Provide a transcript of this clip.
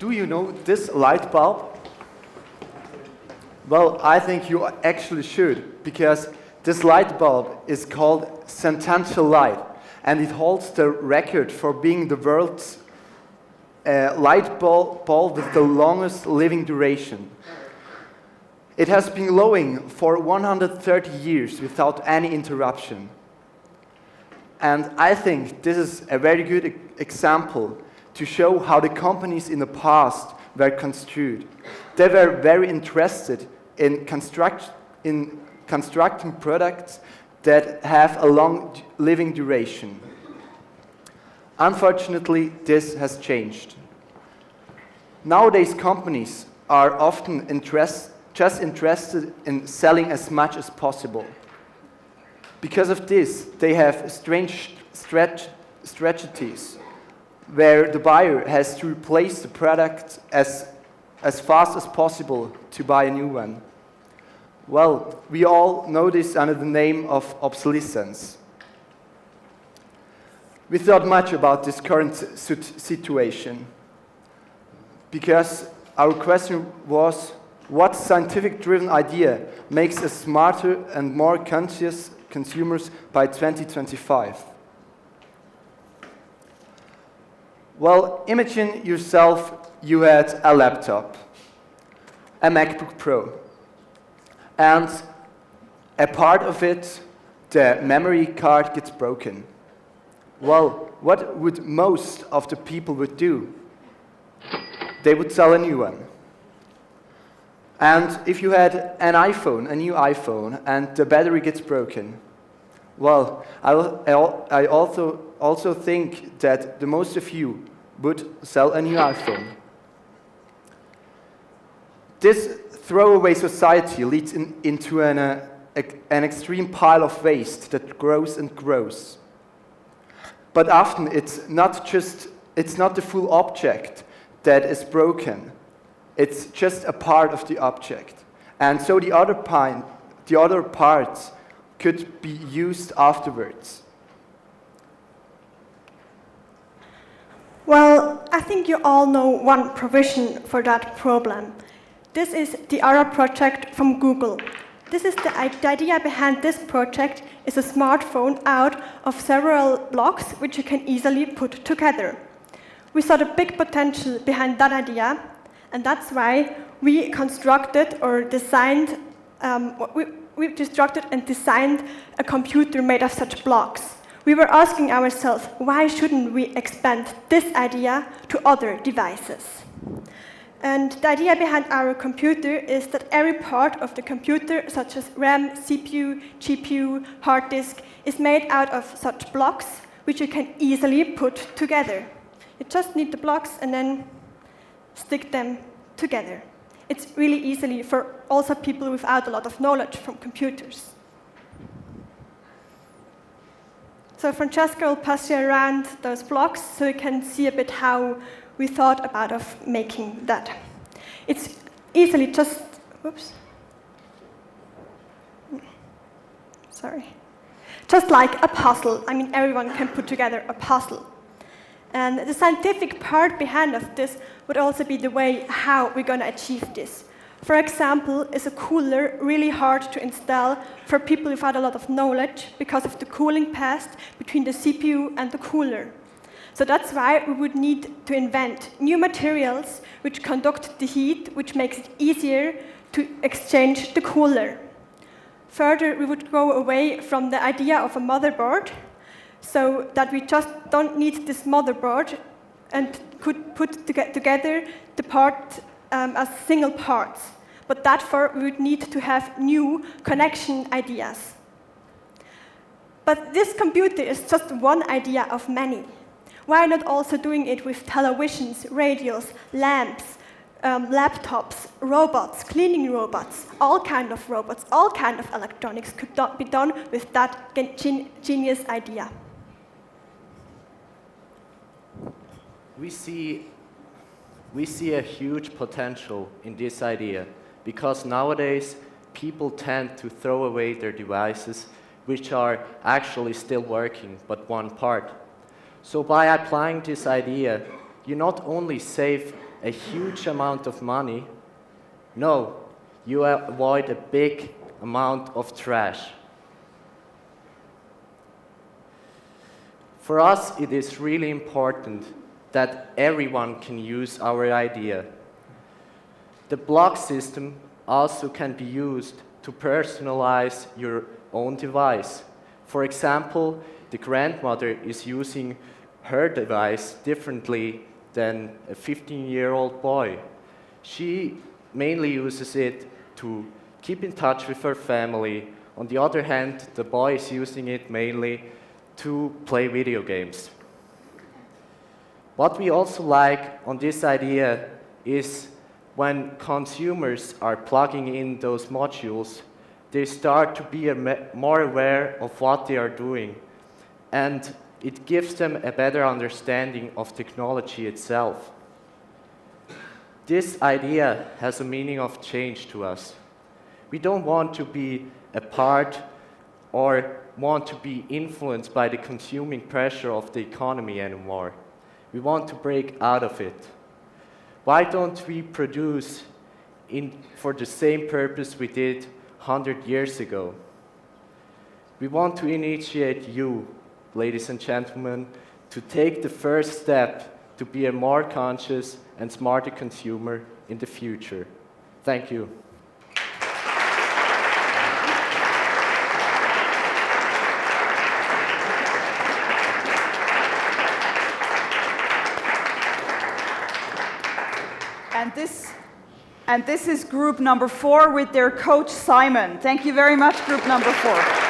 Do you know this light bulb? Well, I think you actually should, because this light bulb is called centennial light, and it holds the record for being the world's light bulb with the longest living duration. It has been glowing for 130 years without any interruption. And I think this is a very good example to show how the companies in the past were construed. They were very interested in constructing products that have a long living duration. Unfortunately, this has changed. Nowadays, companies are often just interested in selling as much as possible. Because of this, they have strange strategies where the buyer has to replace the product as fast as possible to buy a new one. Well, we all know this under the name of obsolescence. We thought much about this current situation because our question was, what scientific-driven idea makes us smarter and more conscious consumers by 2025? Well, imagine yourself, you had a laptop, a MacBook Pro, and a part of it, the memory card, gets broken. Well, what would most of the people would do? They would sell a new one. And if you had an iPhone, a new iPhone, and the battery gets broken, well, I also think that the most of you would sell a new iPhone. This throwaway society leads into an extreme pile of waste that grows and grows. But often it's not the full object that is broken. It's just a part of the object. And so the other parts could be used afterwards. Well, I think you all know one provision for that problem. This is the ARA project from Google. The idea behind this project is a smartphone out of several blocks which you can easily put together. We saw the big potential behind that idea, and that's why we constructed or designed, we constructed and designed a computer made of such blocks. We were asking ourselves, why shouldn't we expand this idea to other devices? And the idea behind our computer is that every part of the computer, such as RAM, CPU, GPU, hard disk, is made out of such blocks which you can easily put together. You just need the blocks and then stick them together. It's really easily for also people without a lot of knowledge from computers. So Francesca will pass you around those blocks so you can see a bit how we thought about making that. It's easily just, whoops. Sorry. Just like a puzzle. I mean, everyone can put together a puzzle. And the scientific part behind of this would also be the way how we're going to achieve this. For example, is a cooler really hard to install for people without a lot of knowledge because of the cooling path between the CPU and the cooler. So that's why we would need to invent new materials which conduct the heat, which makes it easier to exchange the cooler. Further, we would go away from the idea of a motherboard, so that we just don't need this motherboard and could put together the part as single parts. But therefore, we would need to have new connection ideas. But this computer is just one idea of many. Why not also doing it with televisions, radios, lamps, laptops, robots, cleaning robots, all kind of electronics could be done with that genius idea. We see a huge potential in this idea because nowadays people tend to throw away their devices which are actually still working but one part. So by applying this idea, you not only save a huge amount of money. No, you avoid a big amount of trash. For us, it is really important that everyone can use our idea. The block system also can be used to personalize your own device. For example, the grandmother is using her device differently than a 15-year-old boy. She mainly uses it to keep in touch with her family. On the other hand, the boy is using it mainly to play video games. What we also like on this idea is when consumers are plugging in those modules, they start to be more aware of what they are doing, and it gives them a better understanding of technology itself. This idea has a meaning of change to us. We don't want to be a part or want to be influenced by the consuming pressure of the economy anymore. We want to break out of it. Why don't we produce for the same purpose we did 100 years ago? We want to initiate you, ladies and gentlemen, to take the first step to be a more conscious and smarter consumer in the future. Thank you. And this is group number 4 with their coach Simon. Thank you very much, group number 4.